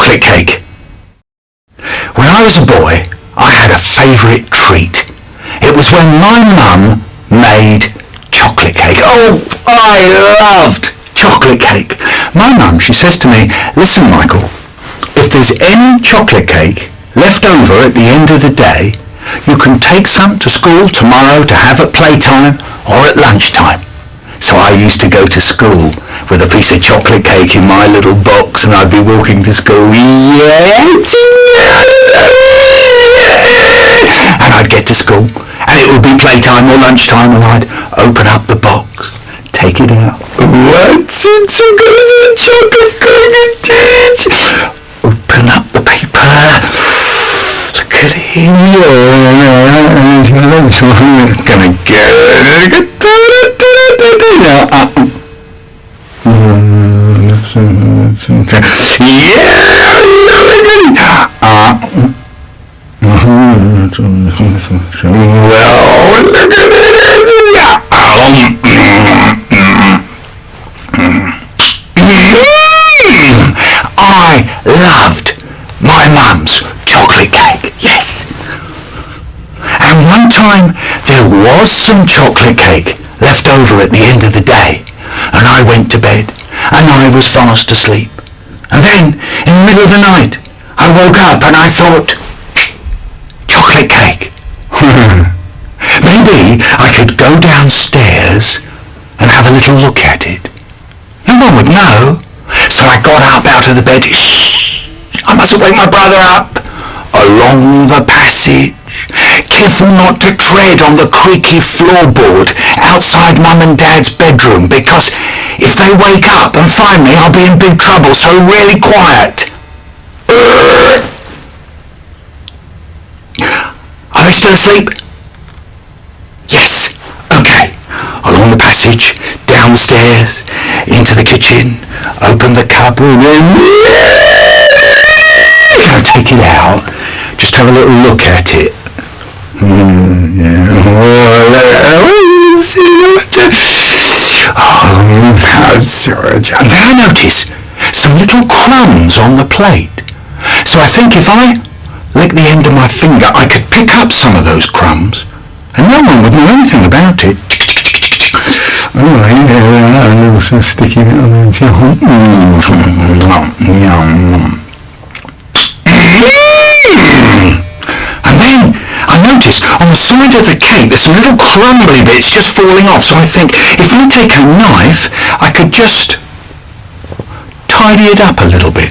chocolate cake. When I was a boy, I had a favourite treat. It was when my mum made chocolate cake. Oh, I loved chocolate cake. My mum, she says to me, listen, Michael, if there's any chocolate cake left over at the end of the day, you can take some to school tomorrow to have at playtime or at lunchtime. So I used to go to school with a piece of chocolate cake in my little box, and I'd be walking to school, and I'd get to school, and it would be playtime or lunchtime, and I'd open up the box, take it out. What's it? Chocolate cake. Open up the paper. Look at it. Gonna get it. I loved my mum's chocolate cake, yes. And one time there was some chocolate cake left over at the end of the day, and I went to bed, and I was fast asleep. And then, in the middle of the night, I woke up and I thought, chocolate cake. Maybe I could go downstairs and have a little look at it. No one would know. So I got up out of the bed. Shh! I mustn't wake my brother up. Along the passage, careful not to tread on the creaky floorboard outside Mum and Dad's bedroom, because if they wake up and find me, I'll be in big trouble, so really quiet. Are they still asleep? Yes. Okay. Along the passage, down the stairs, into the kitchen, open the cupboard, and I take it out, just have a little look at it. And then I notice some little crumbs on the plate. So I think if I lick the end of my finger, I could pick up some of those crumbs, and no one would know anything about it. Oh, yeah, a little some sticky bit on there. And then I noticed on the side of the cake there's some little crumbly bits just falling off. So I think if I take a knife, I could just tidy it up a little bit.